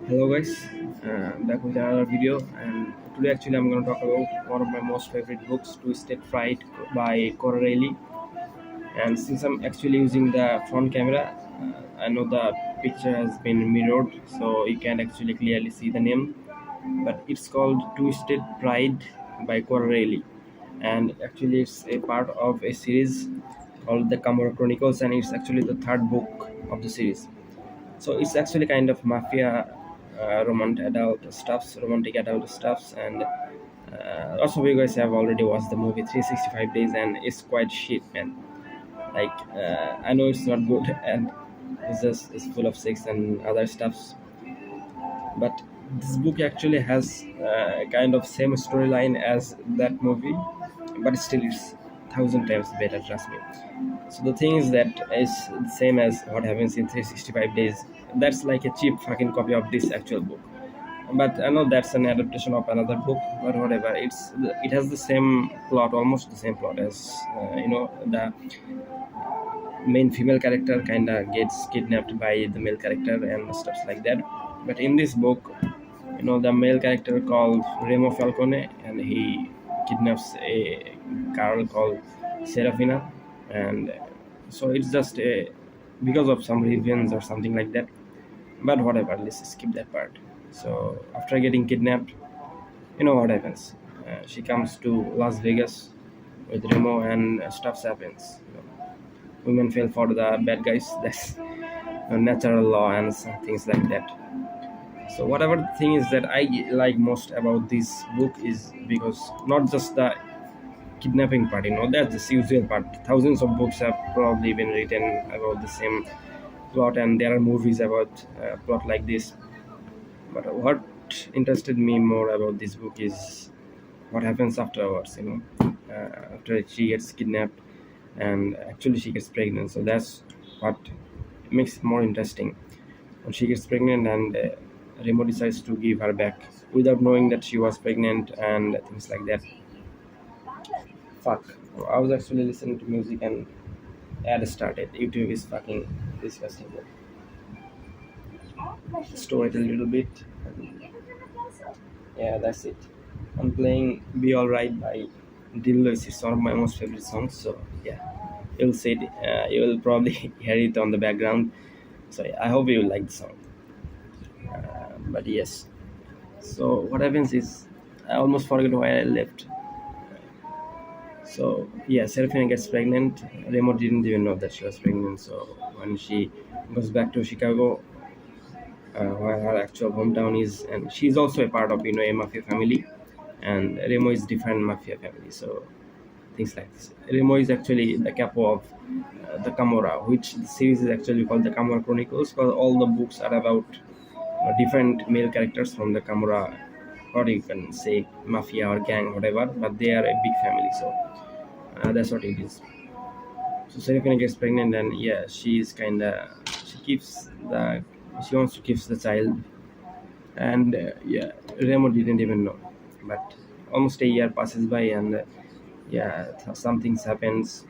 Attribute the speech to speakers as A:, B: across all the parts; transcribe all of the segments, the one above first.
A: Hello guys, back with another video, and today actually I'm going to talk about one of my most favorite books, Twisted Fright by Cora Reilly. And since I'm actually using the front camera, I know the picture has been mirrored, so you can actually clearly see the name. But it's called Twisted Pride by Cora Reilly, and actually it's a part of a series called the Camorra Chronicles, and it's actually the third book of the series. So it's actually kind of mafia romantic adult stuffs, and also you guys have already watched the movie 365 days, and it's quite shit, man. Like I know it's not good, and it's full of sex and other stuffs, but this book actually has kind of same storyline as that movie, but still it's thousand times better, trust me. So the thing is that it's the same as what happens in 365 days. That's like a cheap fucking copy of this actual book. But I know that's an adaptation of another book, but whatever. It has the same plot, almost the same plot as the main female character kinda gets kidnapped by the male character and stuff like that. But in this book, the male character called Remo Falcone, and he kidnaps a girl called Serafina, and so it's just a because of some revenge or something like that. But whatever, let's skip that part. So after getting kidnapped, you know what happens. She comes to Las Vegas with Remo, and stuff happens. Women fell for the bad guys. That's natural law and things like that. So whatever the thing is that I like most about this book is because not just the kidnapping part, that's the usual part. Thousands of books have probably been written about the same plot, and there are movies about plot like this. But what interested me more about this book is what happens afterwards. After she gets kidnapped, and actually she gets pregnant. So that's what makes it more interesting. When she gets pregnant, and Remo decides to give her back without knowing that she was pregnant and things like that. Fuck. I was actually listening to music and ad started. YouTube is fucking disgusting. Store it a little bit. Yeah, that's it. I'm playing Be Alright by Dillois. It's one of my most favorite songs. So yeah, you'll see it. You will probably hear it on the background. So yeah, I hope you like the song. But yes. So what happens is I almost forget why I left. So yeah, Serafina gets pregnant. Remo didn't even know that she was pregnant. So when she goes back to Chicago, where her actual hometown is, and she's also a part of a mafia family, and Remo is different mafia family. So things like this. Remo is actually the capo of the Camorra, which the series is actually called the Camorra Chronicles, because all the books are about different male characters from the Camorra, or you can say mafia or gang, whatever, but they are a big family. So that's what it is. So Serafina gets pregnant, and yeah, she's kinda she keeps the she wants to keep the child, and yeah, Remo didn't even know. But almost a year passes by, and yeah, some things happens,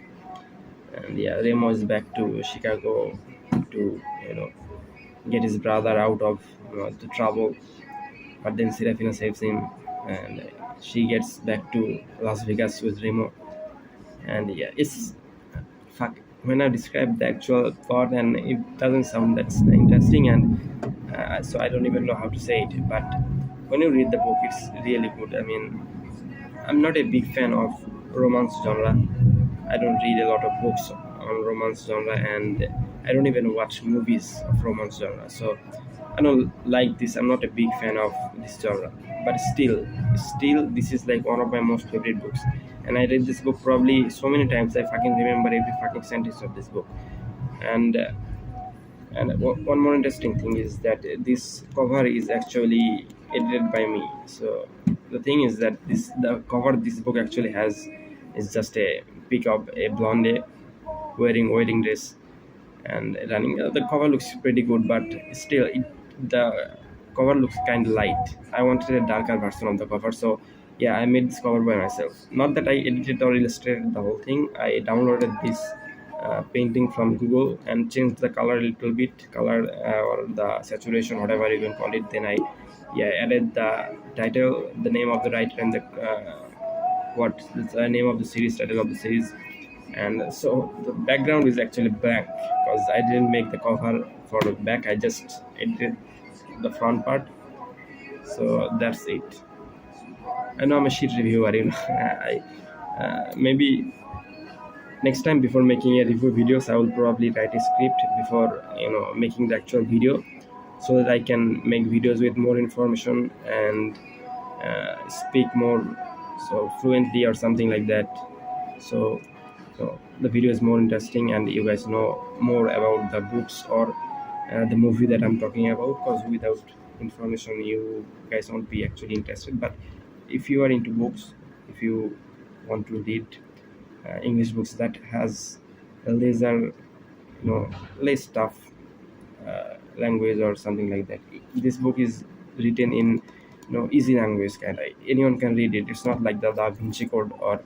A: and yeah, Remo is back to Chicago to get his brother out of the trouble. But then Serafina saves him, and she gets back to Las Vegas with Remo. And yeah, it's fuck when I describe the actual plot, and it doesn't sound that interesting, and so I don't even know how to say it. But when you read the book, it's really good. I mean, I'm not a big fan of romance genre. I don't read a lot of books on romance genre, and I don't even watch movies of romance genre. So I don't like this. I'm not a big fan of this genre. But still, this is like one of my most favorite books. And I read this book probably so many times. I fucking remember every fucking sentence of this book. And one more interesting thing is that this cover is actually edited by me. So the thing is that the cover this book actually has is just a pic of a blonde wearing wedding dress and running. The cover looks pretty good, but still, the cover looks kind of light. I wanted a darker version of the cover, so yeah, I made this cover by myself. Not that I edited or illustrated the whole thing. I downloaded this painting from Google and changed the color a little bit, color or the saturation, whatever you can call it. Then I added the title, the name of the writer, and the what the name of the series, title of the series. And so the background is actually blank because I didn't make the cover for the back. I just edited the front part. So that's it. I know I'm a shit reviewer, you know. Maybe next time before making a review videos, I will probably write a script before making the actual video, so that I can make videos with more information and speak more so fluently or something like that. So, so the video is more interesting and you guys know more about the books or the movie that I'm talking about. Because without information, you guys won't be actually interested. But if you are into books, if you want to read English books that has a lesser, less tough language or something like that, this book is written in easy language, kind of anyone can read it. It's not like the Da Vinci Code or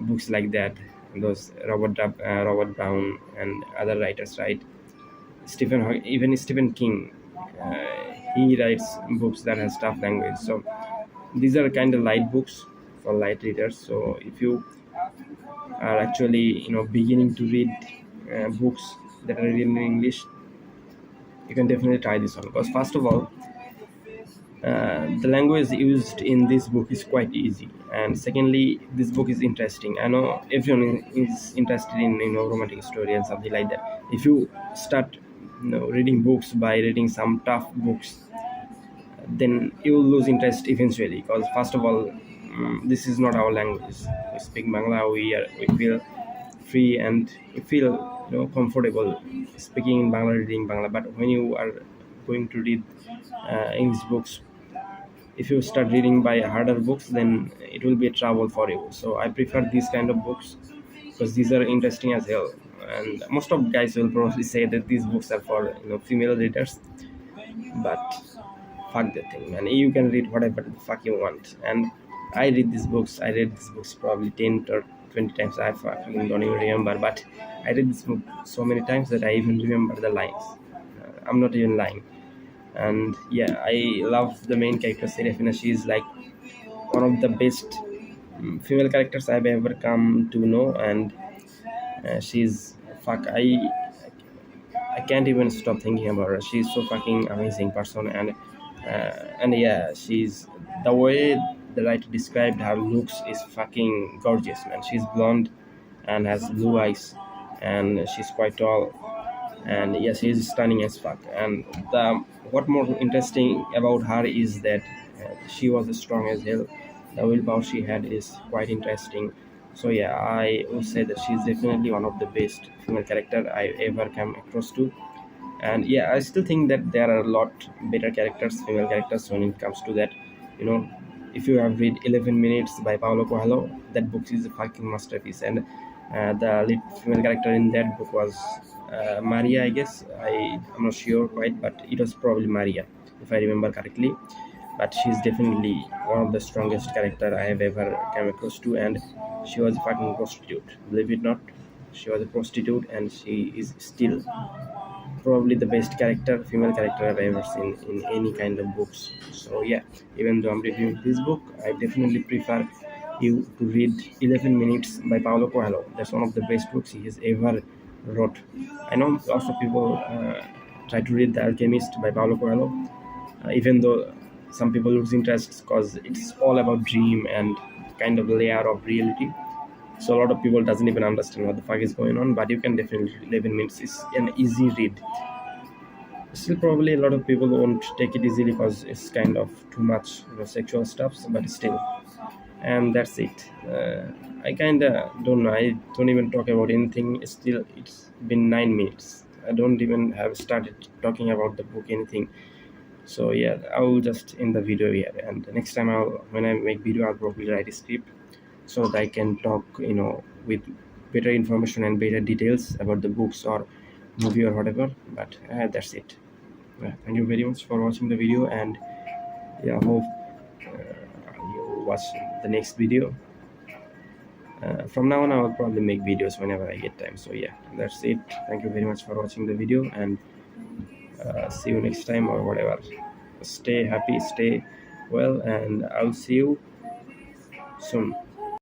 A: books like that. Those Robert Brown and other writers write. Even Stephen King, he writes books that has tough language. So these are kind of light books for light readers. So if you are actually beginning to read books that are written in English, you can definitely try this one. Because first of all, the language used in this book is quite easy, and secondly, this book is interesting. I know everyone is interested in romantic story and something like that. If you start reading books by reading some tough books, then you will lose interest eventually. Because first of all, this is not our language. We speak Bangla. We feel free and we feel comfortable speaking in Bangla, reading Bangla. But when you are going to read English books, if you start reading by harder books, then it will be a trouble for you. So I prefer these kind of books because these are interesting as hell. And most of guys will probably say that these books are for female readers, but fuck that thing, man. You can read whatever the fuck you want. And I read these books probably 10 or 20 times. I fucking don't even remember, but I read this book so many times that I even remember the lines. I'm not even lying. And yeah, I love the main character Serafina. She's like one of the best female characters I've ever come to know. And she's fuck I can't even stop thinking about her. She's so fucking amazing person. And yeah, she's the way the writer described her looks is fucking gorgeous, man. She's blonde and has blue eyes, and she's quite tall, and yes, she's stunning as fuck. And the what more interesting about her is that she was strong as hell. The willpower she had is quite interesting. So yeah, I would say that she's definitely one of the best female character I ever come across to. And yeah, I still think that there are a lot better characters, female characters, when it comes to that. you know if you have read 11 Minutes by Paulo Coelho, that book is a fucking masterpiece. And the lead female character in that book was Maria, I guess. I'm not sure quite, but it was probably Maria, if I remember correctly. But she's definitely one of the strongest character I have ever come across to. And she was a fucking prostitute, believe it or not. She was a prostitute, and she is still probably the best female character I've ever seen in any kind of books. So yeah, even though I'm reviewing this book, I definitely prefer you to read 11 Minutes by Paulo Coelho. That's one of the best books he has ever wrote. I know lots of people try to read The Alchemist by Paulo Coelho, even though some people lose interest because it's all about dream and kind of layer of reality. So a lot of people doesn't even understand what the fuck is going on. But you can definitely, 11 Minutes is an easy read. Still, probably a lot of people won't take it easily because it's kind of too much sexual stuff, but still. And that's it. I kind of don't know. I don't even talk about anything. Still, it's been 9 minutes. I don't even have started talking about the book, anything. So yeah, I'll just end the video here. And next time, when I make video, I'll probably write a script so that I can talk, with better information and better details about the books or movie or whatever. But that's it. Thank you very much for watching the video, and yeah, hope you watch the next video. From now on, I will probably make videos whenever I get time. So yeah, that's it. Thank you very much for watching the video, and see you next time or whatever. Stay happy, stay well, and I'll see you soon.